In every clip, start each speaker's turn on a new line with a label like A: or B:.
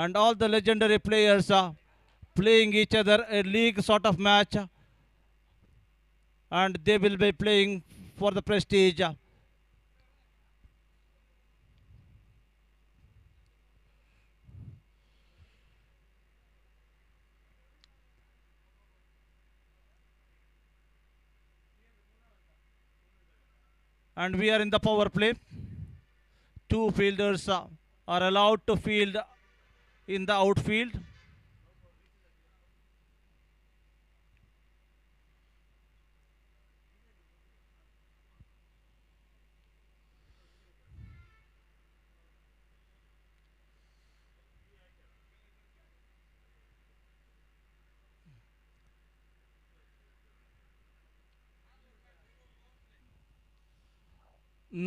A: and all the legendary players playing each other a league sort of match, and they will be playing for the prestige. And we are in the power play. Two fielders are allowed to field in the outfield.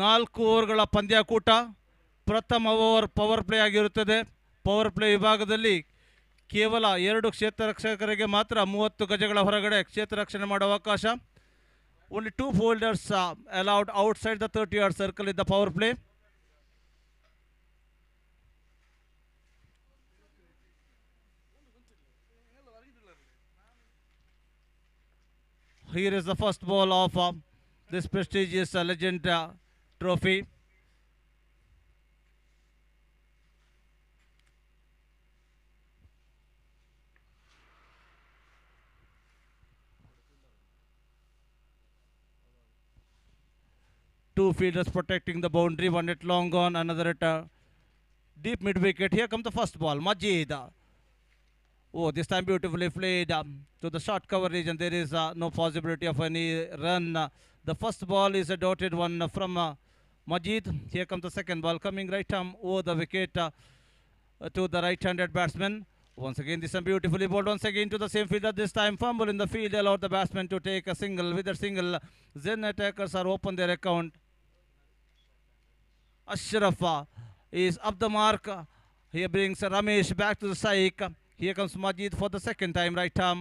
A: ನಾಲ್ಕು ಓವರ್ಗಳ ಪಂದ್ಯಾಕೂಟ. ಪ್ರಥಮ over power play ಆಗಿರುತ್ತದೆ. Power play ವಿಭಾಗದಲ್ಲಿ ಕೇವಲ 2 ಕ್ಷೇತ್ರ ರಕ್ಷಕರಿಗೆ ಮಾತ್ರ 30 ಗಜಗಳ ಹೊರಗಡೆ ಕ್ಷೇತ್ರ ರಕ್ಷಣೆ ಮಾಡುವ ಅವಕಾಶ. Only 2 fielders allowed outside the 30-yard circle in the power play. Here is the first ball of this prestigious legend trophy. Two fielders protecting the boundary, one at long on, another at deep mid wicket. Here comes the first ball. Majid. Oh, this time beautifully played to the short cover region. There is no possibility of any run. The first ball is a dotted one from Majid. Here comes the second ball coming right arm over the wicket to the right-handed batsman. Once again, this one beautifully bowled once again to the same fielder. This time fumble in the field allowed the batsman to take a single. With a single, Zen attackers are open their account. Ashraf is up the mark. Here brings Ramesh back to the side. Here comes Majid for the second time, right arm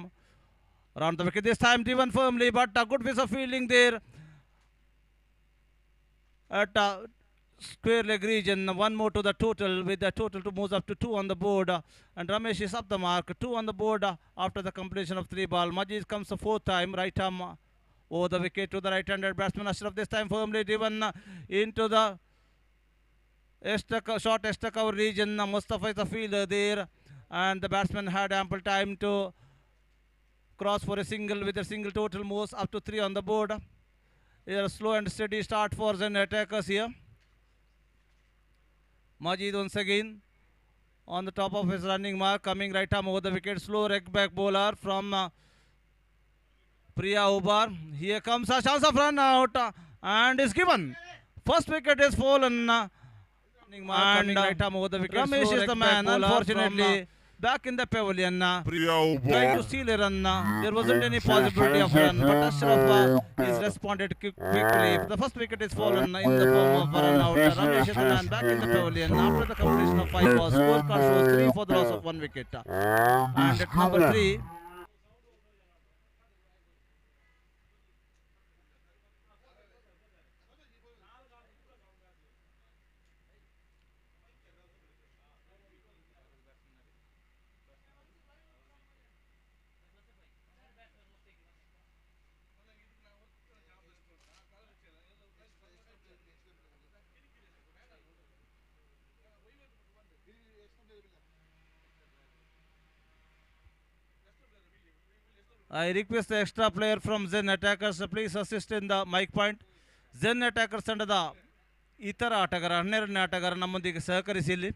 A: around the wicket. This time driven firmly, but a good piece of fielding there at square leg region. One more to the total, with the total to moves up to 2 on the board. And Ramesh is up the mark, 2 on the board after the completion of 3 ball. Majid comes the fourth time, right arm over the wicket to the right-handed batsman. Ashraf this time firmly driven into the short extra cover region. Mustafa is the fielder there, and the batsman had ample time to cross for a single. With a single, total moves up to 3 on the board. Here a slow and steady start for Zen attackers here. Majid once again on the top of his running mark, coming right arm over the wicket. Slow leg back bowler from Priya Ubar. Here comes a chance of run out and is given. First wicket is fallen. And right arm over the wicket. Ramesh is the man, unfortunately. Back in the pavilion, trying to steal a run. There wasn't any possibility of run, but Ashraf is responded quickly. The first wicket is fallen in the form of a run out. Ramesh is the man back in the pavilion after the completion of 5 balls. Scorecard shows 3 for the loss of 1 wicket. And at number 3, I request the extra player from Zen attackers please assist in the mic point. Zen attackers ತಂಡದ ಇತರ ಆಟಗಾರ 12ನೇ ಆಟಗಾರ ನಮ್ಮೊಂದಿಗೆ ಸಹಕರಿಸಿ ಇಲ್ಲಿ.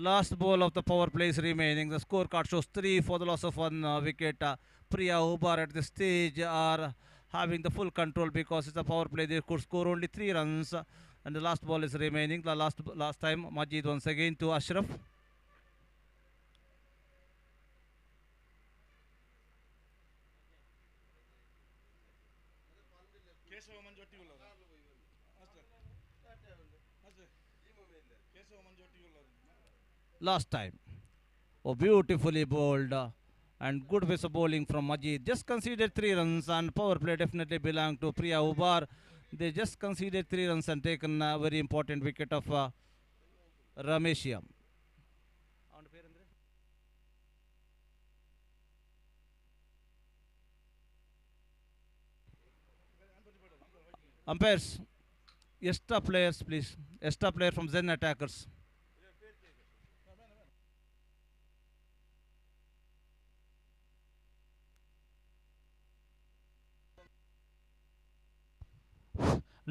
A: Last ball of the power play is remaining. The scorecard shows 3 for the loss of 1 wicket. Priya Ubar at this stage are having the full control because it's a power play. They could score only 3 runs, and the last ball is remaining. The last time Majid once again to Ashraf. Last time, oh, beautifully bowled And good piece of bowling from Majid. Just conceded 3 runs, and power play definitely belonged to Priya Ubar. They just conceded 3 runs and taken a very important wicket of Rameshia. Umpires, extra players, please. Extra player from Zen Attackers.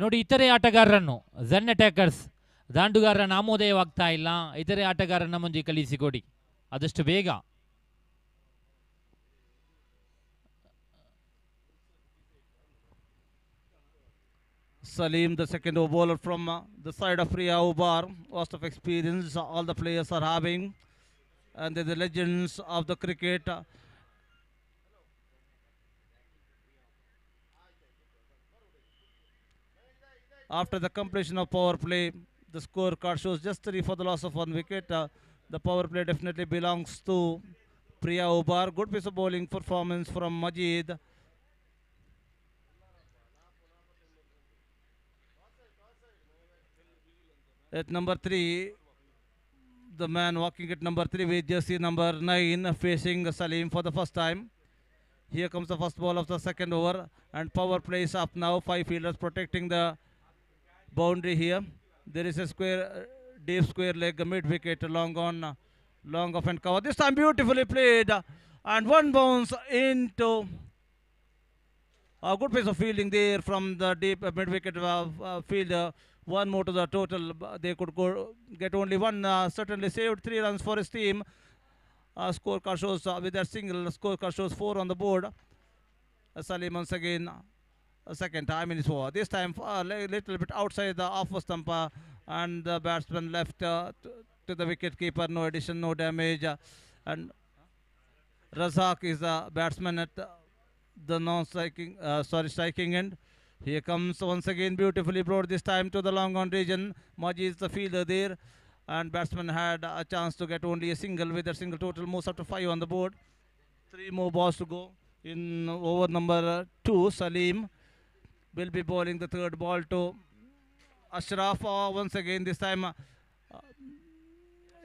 B: ನೋಡಿ ಇತರೆ ಆಟಗಾರರನ್ನು ಝನ್ attackers ದಾಂಡುಗಾರರ ನಾಮೋದಯವಾಗ್ತಾ ಇಲ್ಲ. ಇತರೆ ಆಟಗಾರರನ್ನ ಮುಂದೆ ಕಳಿಸಿಕೊಡಿ ಆದಷ್ಟು ಬೇಗ.
A: Salim, the second over bowler from the side of Priya Ubar. Lots of experience all the players are having. And they're the legends of the cricket. After the completion of power play, the scorecard shows just 3 for the loss of 1 wicket. The power play definitely belongs to Priya Ubar. Good piece of bowling performance from Majid. At number 3, the man walking at number 3 with jersey number 9 facing Salim for the first time. Here comes the first ball of the second over, and power play is up now. 5 fielders protecting the boundary here. There is a square, deep square leg, mid wicket, long on, long off and cover. This time beautifully played, and one bounce into a good piece of fielding there from the deep mid wicket fielder. One more to the total. They could go get only one. Certainly saved 3 runs for his team. Scorecard shows with that single scorecard shows 4 on the board. Salim once again a second time in his over. This time a little bit outside the off stump, and the batsman left to the wicket keeper. No addition, no damage. And Razak is the batsman at the non-striking, striking end. Here comes once again beautifully brought this time to the long on region. Maji is the fielder there, and batsman had a chance to get only a single. With a single total moves up to 5 on the board. 3 more balls to go in over number 2. Salim will be bowling the third ball to Ashraf. Once again this time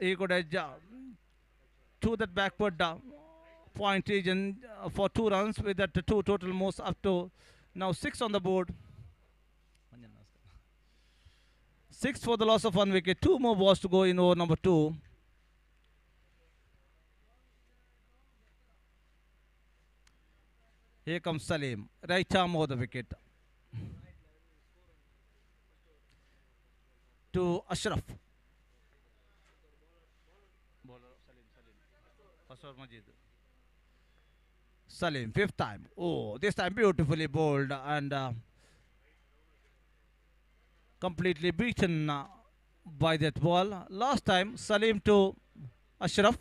A: he could edge to that backward point region for 2 runs. With that 2 total moves up to now 6 on the board. 6 for the loss of 1 wicket. 2 more balls to go in over number 2. Here comes Salim. Right arm over the wicket to Ashraf. Salim, 5th time. Oh, this time beautifully bowled and completely beaten by that ball. Last time, Salim to Ashraf.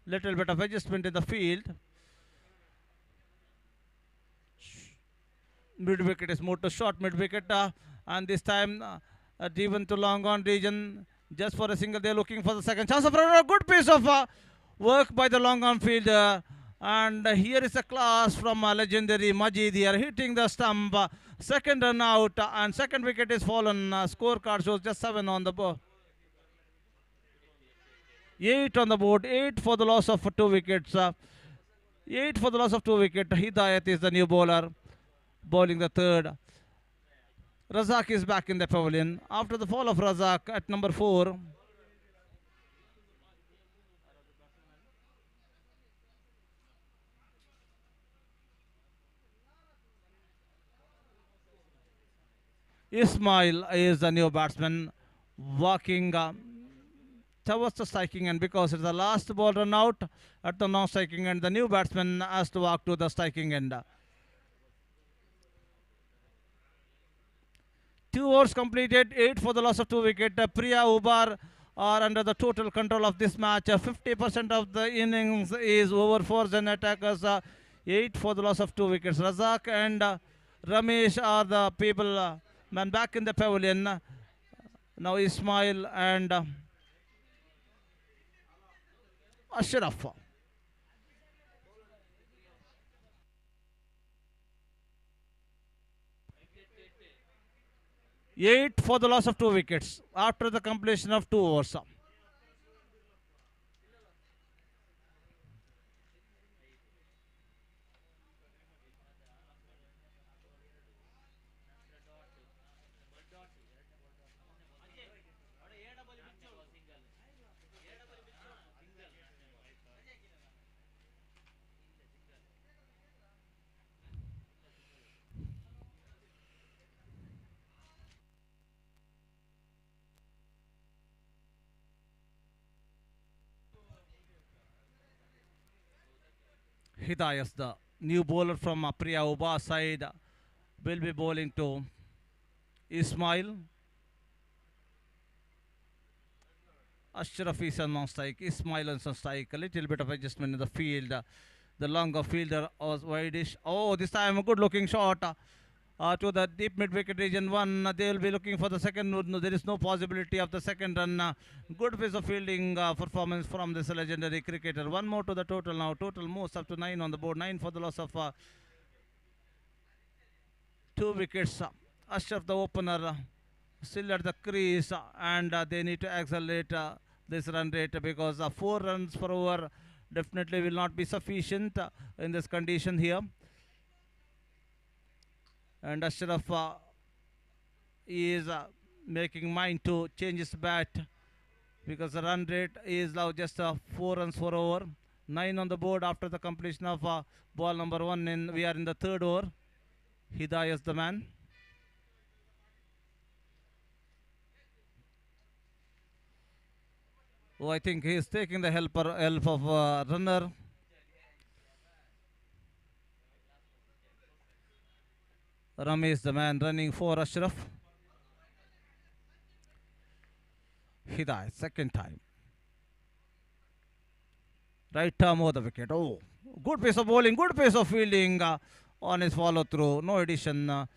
A: Little bit of adjustment in the field. Mid wicket is moved to short mid wicket, and this time driven to long on region just for a single. They're looking for the second chance of a good piece of work by the long on fielder. And here is a class from legendary Majid here, hitting the stump. Second run out, and second wicket is fallen. Scorecard shows just 7 on the board. 8 on the board. 8 for the loss of 2 wickets. 8 for the loss of 2 wickets. Hidayat is the new bowler, bowling the third. Razak is back in the pavilion after the fall of Razak at number 4. Ismail is the new batsman walking towards the striking end, because it's the last ball run out at the non-striking end. The new batsman has to walk to the striking end. 2 overs completed, 8 for the loss of 2 wickets. Priya Ubar are under the total control of this match. 50% of the innings is over for Zen Attackers. 8 for the loss of 2 wickets. Razak and Ramesh are the people man back in the pavilion. Now Ismail and Ashraf. 8 for the loss of 2 wickets after the completion of 2 overs. Hidayas, the new bowler from Priya Ubar side, will be bowling to Ismail. Ashraf is on strike. Ismail is on strike. A little bit of adjustment in the field. The longer fielder was wideish. Oh, this time a good looking shot to the deep mid wicket region one. They will be looking for the second. No, there is no possibility of the second run. Good piece of fielding performance from this legendary cricketer. One more to the total now. Total moves up to 9 on the board. 9 for the loss of 2 wickets. Ashraf, the opener, still at the crease, and they need to accelerate this run rate because 4 runs per over definitely will not be sufficient in this condition here. And Ashraf is making mind to change his bat because the run rate is now just 4 runs per over. 9 on the board after the completion of ball number 1. We are in the 3rd over. Hidayat is the man. Oh, I think he is taking the help of runner. Rami is the man running for Ashraf. Hidayat, second time. Right arm over the wicket. Oh, good pace of bowling, good pace of fielding on his follow through. No addition.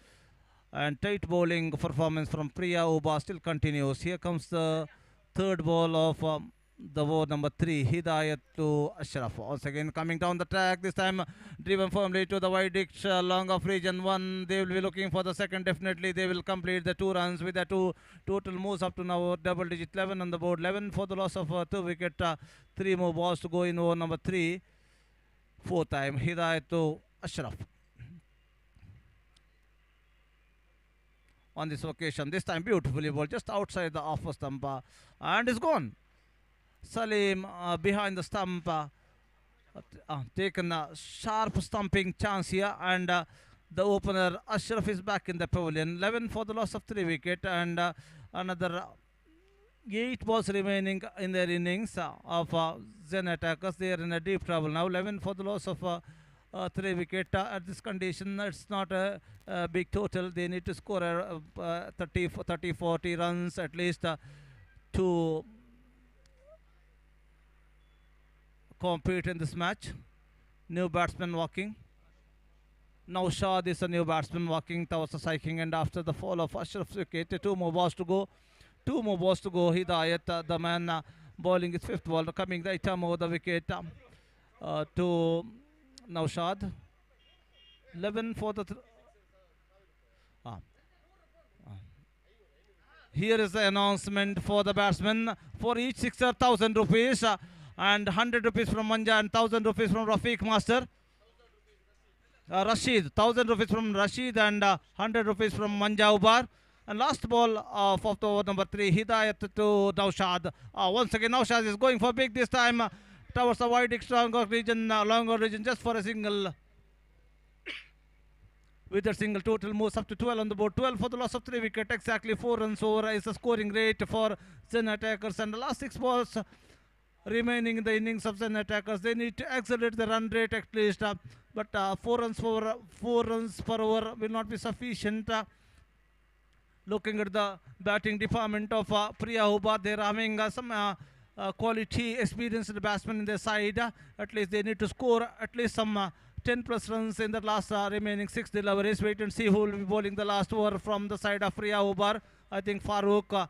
A: And tight bowling performance from Priya Ubar still continues. Here comes the third ball of the over number 3, Hidayat to Ashraf. Once again coming down the track, this time driven firmly to the wide ditch, long of region 1. They will be looking for the second. Definitely they will complete the 2 runs with the 2 total moves up to now double digit. 11 on the board. 11 for the loss of 2 wicket. 3 more balls to go in over number 3. 4th time Hidayat to Ashraf. On this occasion, this time beautifully bowled just outside the off stump and is gone. Salim behind the stump taken a sharp stumping chance here, and the opener Ashraf is back in the pavilion. 11 for the loss of 3 wicket, and another 8 balls remaining in their innings of Zen attackers. They are in a deep trouble now. 11 for the loss of 3 wicket. At this condition, it's not a big total. They need to score 30, 40 runs at least to compete in this match. New batsman walking. Now Shad is a new batsman walking towards the striking, and after the fall of Ashraf's wicket, 2 more balls to go. 2 more balls to go. Hidayat, the man bowling his 5th ball, coming right arm over the wicket to Naushad. 11 for the here is the announcement for the batsman. For each sixer, 1,000 rupees and 100 rupees from Manja and 1,000 rupees from Rafiq Master. Rashid, 1,000 rupees from Rashid and 100 rupees from Manja Ubar. And last ball of the over number 3, Hidayat to Naushad. Once again, Naushad is going for big this time towards the wide longer region just for a single. With a single, total moves up to 12 on the board. 12 for the loss of 3 wicket. Exactly 4 runs over is the scoring rate for Zen attackers. And the last 6 balls remaining in the innings of Zen attackers, they need to accelerate the run rate at least. But 4 runs per over will not be sufficient. Looking at the batting department of Priya Ubar, they're having some quality experienced batsmen in their side. At least they need to score at least some 10 plus runs in the last remaining 6 deliveries. Wait and see who will be bowling the last over from the side of Priya Ubar. I think Farooq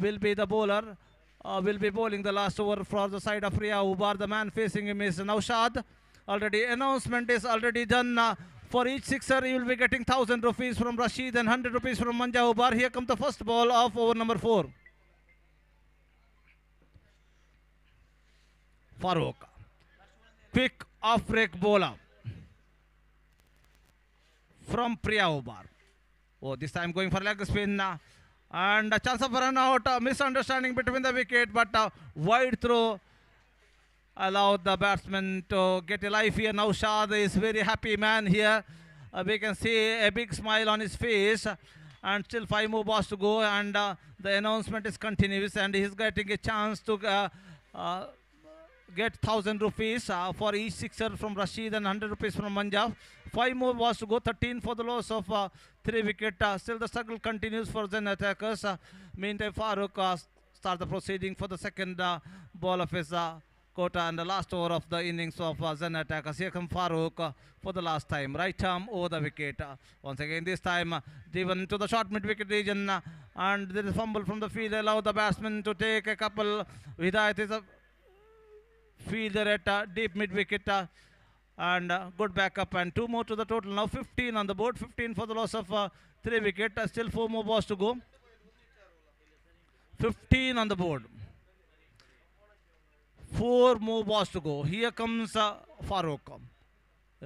A: will be the bowler. Will be bowling the last over for the side of Priya Ubar. The man facing him is Naushad. Already announcement is already done For each sixer, you will be getting 1,000 rupees from Rashid and 100 rupees from Manja Ubar. Here comes the first ball of over number 4. Farooq. Quick off-break bowler from Priya Ubar. Oh, this time going for leg spin. And a chance of run out. Misunderstanding between the wicket, but wide throw allowed the batsman to get a life here. Now Shad is very happy man here. We can see a big smile on his face. And still 5 more balls to go. And the announcement is continuous. And he's getting a chance to get 1,000 rupees for each sixer from Rashid and 100 rupees from Manjab. 5 more balls to go. 13 for the loss of 3 wicket. Still the struggle continues for Zen attackers. Meantime, Farooq starts the proceeding for the second ball of his quota and the last over of the innings of Zen attackers. Here comes Farooq for the last time. Right arm over the wicket. Once again, this time driven to the short mid-wicket region. And there is fumble from the field. Allow the batsman to take a couple. Hidayat is a fielder at deep mid-wicket. And good backup. And 2 more to the total. Now 15 on the board. 15 for the loss of 3 wicket. Still 4 more balls to go. 15 on the board. 4 more balls to go. Here comes Farooq.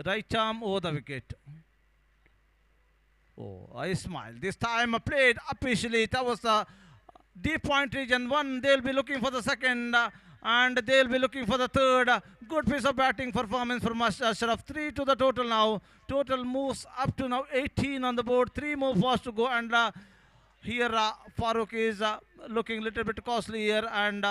A: Right arm over the wicket. Oh, I smile. This time played officially. That was the deep point region 1. They'll be looking for the second. And they'll be looking for the third. Good piece of batting performance from Ashraf. 3 to the total now. Total moves up to now 18 on the board. 3 more balls to go. And here Farooq is looking a little bit costly here. And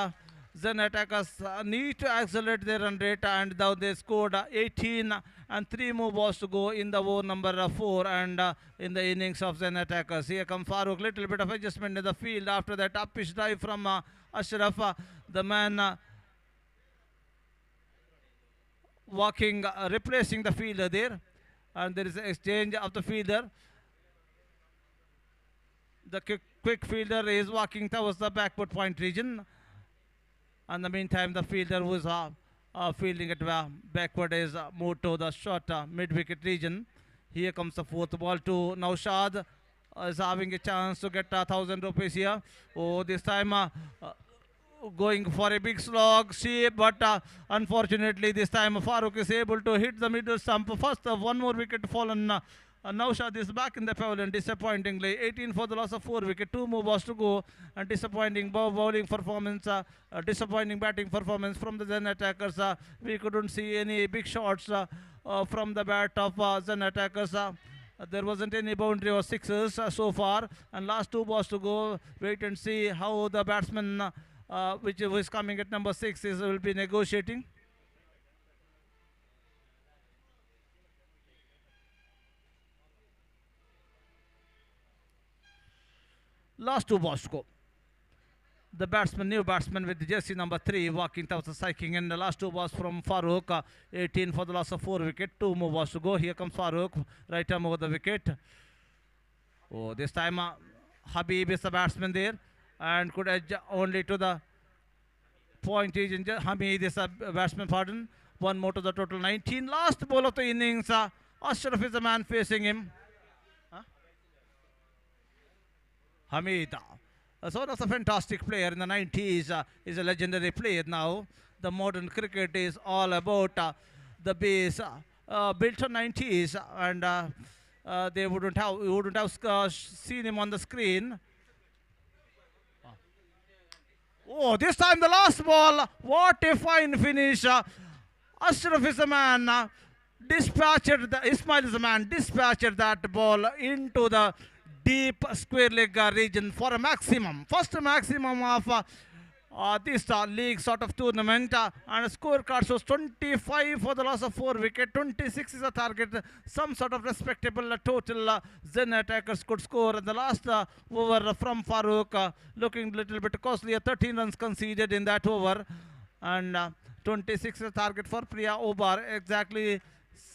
A: Zen attackers need to accelerate their run rate. And now they scored 18 and 3 more balls to go in the over number 4 and in the innings of Zen attackers. Here comes Farooq. Little bit of adjustment in the field after that up pitch drive from Ashraf. The man walking, replacing the fielder there. And there is an exchange of the fielder. The quick fielder is walking towards the backward point region. And in the meantime, the fielder who is fielding it backward is moved to the short mid-wicket region. Here comes the 4th ball to Naushad. Is having a chance to get 1,000 rupees here. Oh, this time going for a big slog shape, but unfortunately this time Farooq is able to hit the middle stump. First, 1 more wicket fallen. Naushad is back in the pavilion disappointingly. 18 for the loss of 4 wicket. 2 more balls to go. And disappointing bowling performance, disappointing batting performance from the Zen attackers. We couldn't see any big shots from the bat of Zen attackers. There wasn't any boundary or sixes so far. And last 2 balls to go. Wait and see how the batsman which is coming at number 6 will be negotiating. Last 2 balls to go. The batsman, new batsman with jersey number 3 walking towards the striking end. The last 2 balls from Farooq. 18 for the loss of 4 wicket. 2 more balls to go. Here comes Farooq. Right arm over the wicket. Oh, this time Habib is the batsman there. And could edge only to the point region. Hamid is a batsman, pardon. 1 more to the total. 19. Last ball of the innings. Ashraf is the man facing him. Hamid. So that's a fantastic player in the 90s. Is a legendary player now. The modern cricket is all about the base built on 90s, and they wouldn't have seen him on the screen. Oh, this time the last ball. What a fine finish. Ashraf is a man. Ismail is a man. Dispatched that ball into the deep square leg region for a maximum. First maximum of this league sort of tournament. And scorecard shows 25 for the loss of 4 wicket. 26 is a target. Some sort of respectable total Zen attackers could score. And the last over from Farooq looking a little bit costly. 13 runs conceded in that over. And 26 is a target for Priya Ubar. Exactly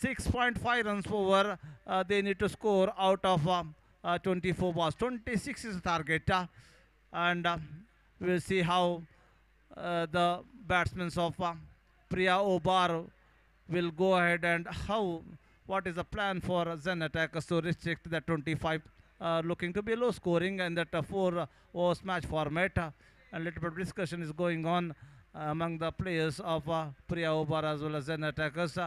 A: 6.5 runs over they need to score out of 24 balls. 26 is the target. And we'll see how the batsmen of Priya Ubar will go ahead and how what is the plan for Zen attackers to restrict that 25, looking to be low scoring and that 4 overs match format. A little bit of discussion is going on among the players of Priya Ubar as well as Zen attackers.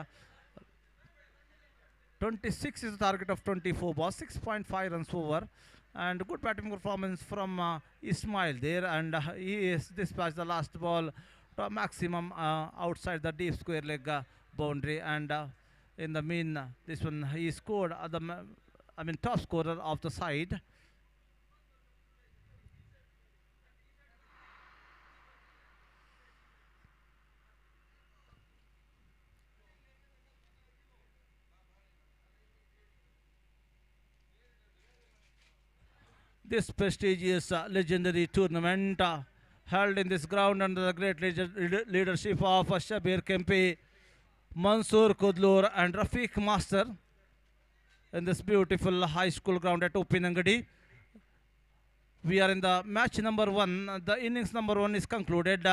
A: 26 is the target of 24 balls, 6.5 runs over, and good batting performance from Ismail there, and he is dispatched the last ball to a maximum outside the deep square leg boundary, and in the mean this one he scored top scorer of the side. This prestigious legendary tournament held in this ground under the great leadership of Shabir Kempe, Mansoor Kudlur and Rafiq Master in this beautiful high school ground at Uppinangady. We are in the match number 1. The innings number 1 is concluded.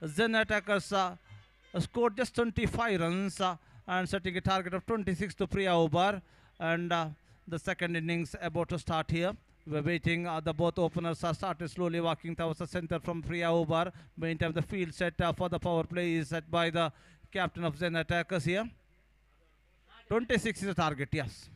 A: Zen attackers scored just 25 runs and setting a target of 26 to Priya Ubar, and the second innings about to start here. We're waiting. The both openers are started slowly walking towards the center from Priya Ubar. Meantime, the field set for the power play is set by the captain of Zen attackers here. 26 is the target, yes.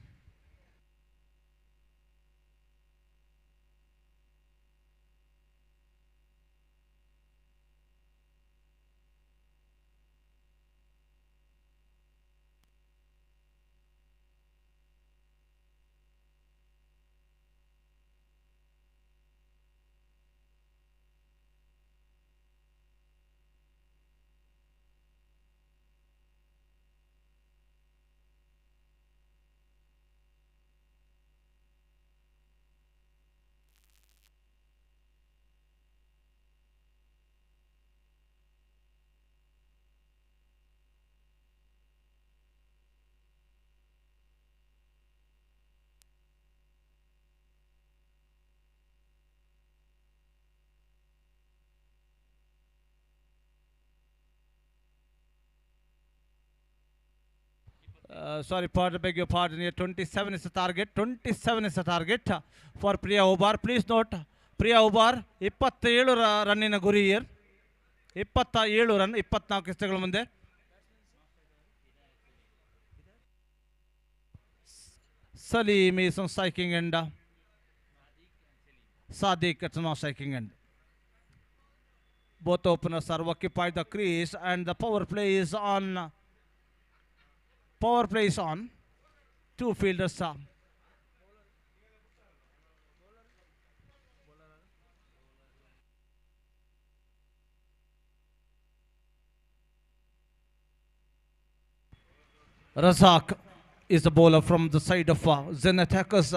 A: Sorry, pardon, beg your pardon here. 27 is the target. 27 is the target for Priya Ubar. Please note, Priya Ubar 27 ರನ್ನಿನ ಗುರಿ here. 27 run 24 ಎಸೆತಗಳ ಮುಂದೆ. Salim is on striking end. Sadiq at on striking end. Both openers are occupied the crease and the power play is on. Power play is on. Two fielders are. Razak is the bowler from the side of Zen attackers.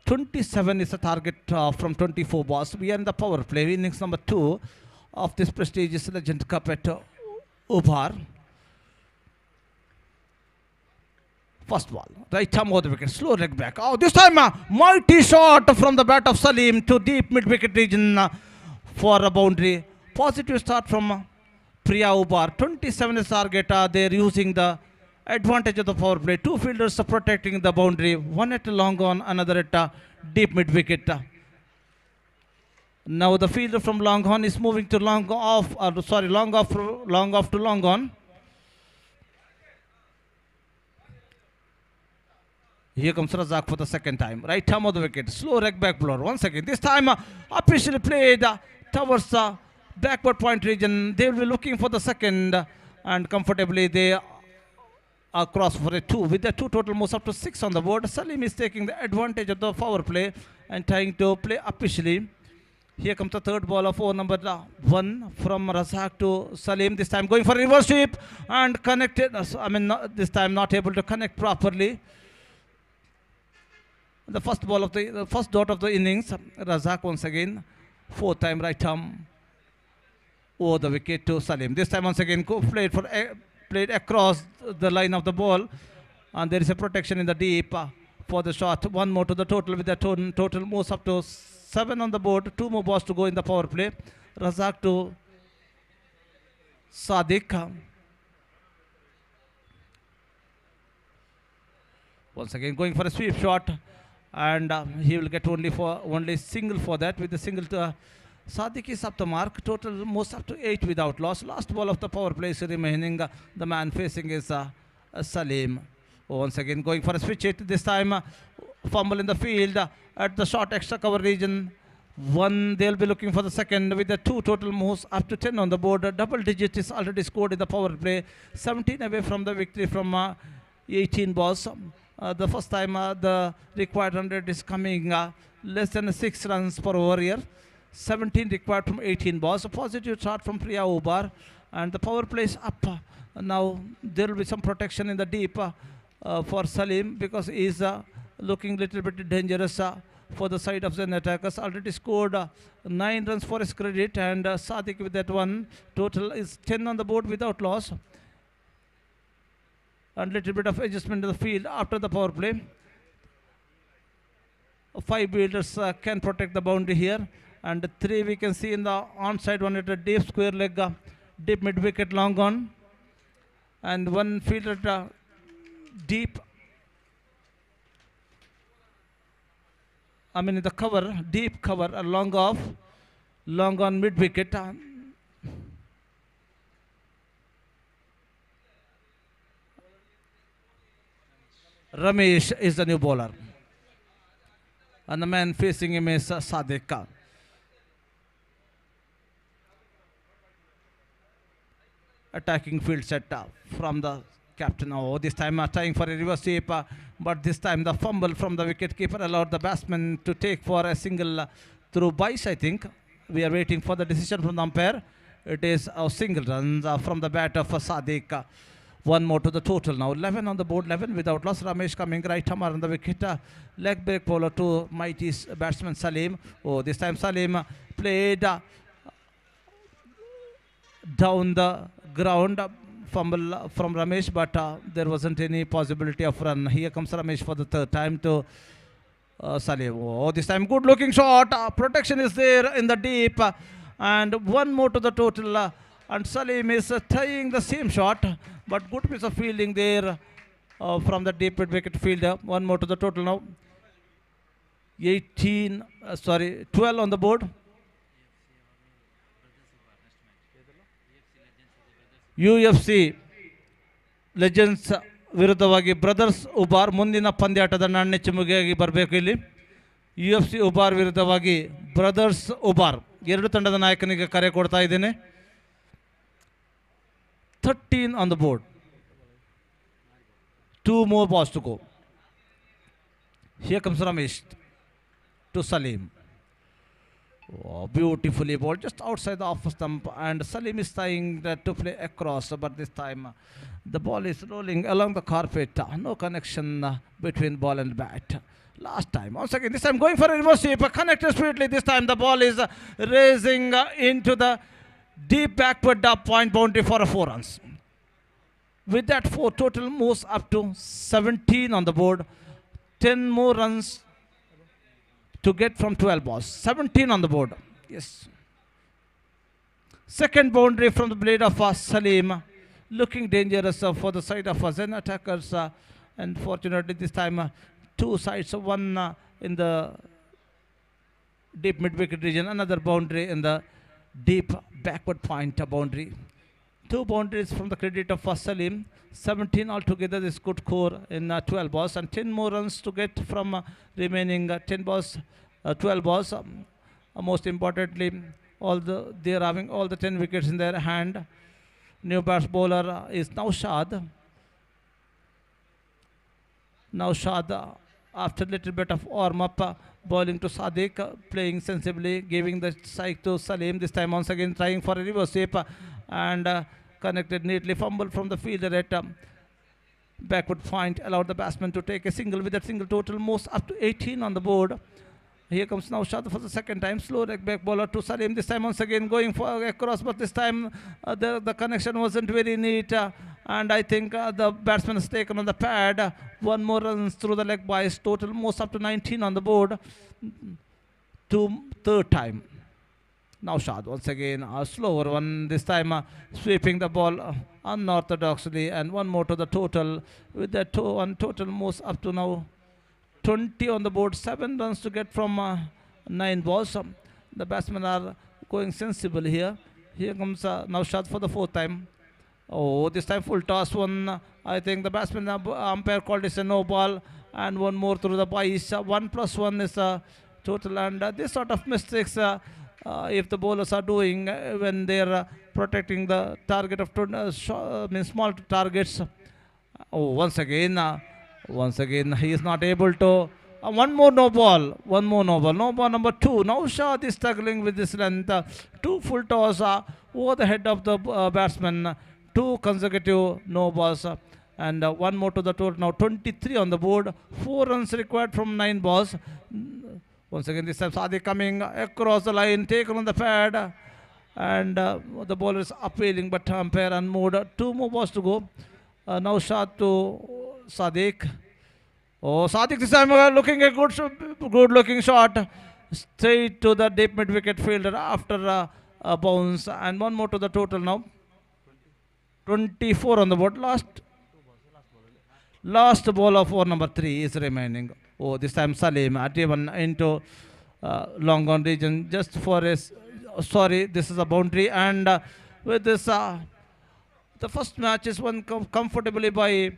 A: 27 is the target from 24 balls. We are in the power play, innings number 2 of this prestigious Legend Cup at Ubar. First ball, right arm over the wicket, slow leg back. Oh, this time mighty shot from the bat of Salim to deep mid wicket region for a boundary. Positive start from Priya Ubar. 27 is target. They are using the advantage of the power play. Two fielders are protecting the boundary. One at long on, another at deep mid wicket. Now the fielder from long on is moving to long off. Long off to long on. Here comes Razak for the second time. Right arm of the wicket. Slow leg back bowler. Once again. This time officially played towards the backward point region. They will be looking for the second and comfortably they are cross for a 2. With the 2 total moves up to 6 on the board. Salim is taking the advantage of the power play and trying to play officially. Here comes the third ball of over number 1 from Razak to Salim. This time going for reverse sweep and connected. This time not able to connect properly. The first ball of the first dot of the innings, Razak once again, 4th time right arm over the wicket to Salim. This time once again played across the line of the ball, and there is a protection in the deep for the shot. One more to the total with the total moves up to 7 on the board. 2 more balls to go in the power play. Razak to Sadiq. Once again going for a sweep shot, and he will get only single for that. With the single to Sadiq is up the mark. Total most up to 8 without loss. Last ball of the power play is remaining. The man facing is Salim. Once again going for a switch hit. This time fumble in the field at the short extra cover region. One, they'll be looking for the second with the 2 total moves up to 10 on the board. Double digit is already scored in the power play. 17 away from the victory from 18 balls. The first time the required 100 is coming less than 6 runs per over here. 17 required from 18 balls. A positive start from Priya Ubar, and the power play is up. Now there will be some protection in the deep for Salim, because he is looking a little bit dangerous for the side of the attackers. Already scored 9 runs for his credit, and Sadiq with that one. Total is 10 on the board without loss. And little bit of adjustment in the field after the power play. 5 fielders can protect the boundary here, and 3 we can see in the onside one at a deep square leg, deep mid wicket long on, and 1 fielder deep. I mean in the cover, deep cover, long off, long on mid wicket. Ramesh is the new bowler, and the man facing him is Sadiq. Attacking field set from the captain. Oh, this time trying for a reverse sweep, but this time the fumble from the wicket keeper allowed the batsman to take for a single through Bice, I think. We are waiting for the decision from the umpire. It is a single run from the bat of Sadiq. 1 more to the total now. 11 on the board, 11 without loss. Ramesh coming right hammer on the wicket. Leg break bowler to mighty batsman Salim. Oh, this time Salim played down the ground. Fumble from Ramesh, but there wasn't any possibility of run. Here comes Ramesh for the 3rd time to Salim. Oh, this time good looking shot. Protection is there in the deep. And 1 more to the total. And Salim is trying the same shot, but good piece of fielding there from the deep mid wicket fielder. 1 more to the total now. 12 on the board. UFC legends ವಿರುದ್ಧವಾಗಿ brothers Ubar ಮುಂದಿನ ಪಂದ್ಯಾಟದ ನಾಣ್ಯಚುಮುಗೆಯಾಗಿ ಬರಬೇಕು. ಇಲ್ಲಿ UFC Ubar ವಿರುದ್ಧವಾಗಿ brothers Ubar 2 ತಂಡದ ನಾಯಕನಿಗೆ ಕರೆ ಕೊಡ್ತಾ ಇದ್ದೇನೆ. 13 on the board. 2 more balls to go. Here comes Ramesh to Salim. Oh, beautifully bowled just outside the off stump, and Salim is trying to play across, but this time the ball is rolling along the carpet. No connection between ball and bat. Last time, once again, this time going for a reverse sweep, connected sweetly. This time the ball is raising into the deep backward point boundary for 4 runs. With that 4, total moves up to 17 on the board. 10 more runs to get from 12 balls. 17 on the board. Yes. Second boundary from the blade of Salim. Looking dangerous for the side of Zen attackers. And fortunately this time 2 sides. One in the deep mid-wicket region. Another boundary in the deep backward point boundary. 2 boundaries from the credit of Salim. 17 altogether is good score in 12 balls, and 10 more runs to get from remaining 10 balls, 12 balls. Most importantly, they are having all the 10 wickets in their hand. New bats bowler is Naushad. Naushad, after a little bit of warm up, bowling to Sadiq, playing sensibly, giving the strike to Salim. This time once again trying for a reverse sweep, and connected neatly. Fumble from the fielder at backward point allowed the batsman to take a single. With that single, total moves up to 18 on the board. Here comes Naushad for the second time. Slow leg back bowler to Salim. This time once again going for across, but this time the connection wasn't very neat. And I think the batsman has taken on the pad. 1 more runs through the leg byes. Total moves up to 19 on the board. To 3rd time. Now shot once again, a slower one, this time sweeping the ball unorthodoxly, and one more to the total, with the one total moves up to now 20 on the board, 7 runs to get from 9 balls. The batsmen are going sensible here. Here comes now shot for the fourth time. Oh, this time full toss one. I think the batsman umpire called it a no ball, and one more through the pies. 1+1 is total, and this sort of mistakes, if the bowlers are doing when they are protecting the target of small targets. Oh, once again, he is not able to. One more no ball. One more no ball. No ball number 2. Now Shad is struggling with this length. 2 full toss over the head of the batsman. 2 consecutive no balls. And one more to the total. Now 23 on the board. 4 runs required from 9 balls. Once again, this time Sadiq coming across the line, taken on the pad. And the ball is appealing, but umpire unmoved. 2 more balls to go. Now shot to Sadiq. Oh, Sadiq this time looking a good looking shot. Straight to the deep mid wicket fielder after a bounce. And one more to the total now. 24 on the board. Last ball of over number 3 is remaining. Oh, this time Salim driven into long on region just for his. Sorry, this is a boundary, and with this, the first match is won comfortably by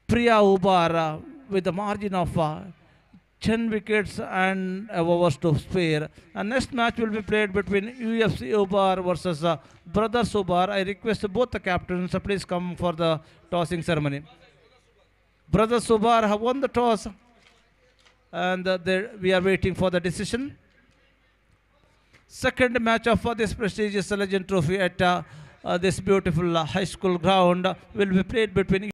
A: Priya Ubar with a margin of 10 wickets and overs to spare. And next match will be played between UFC Ubar versus Brothers Ubar. I request both the captains please come for the tossing ceremony. Brothers Ubar have won the toss, and we are waiting for the decision. Second match of this prestigious Legend Trophy at this beautiful high school ground will be played between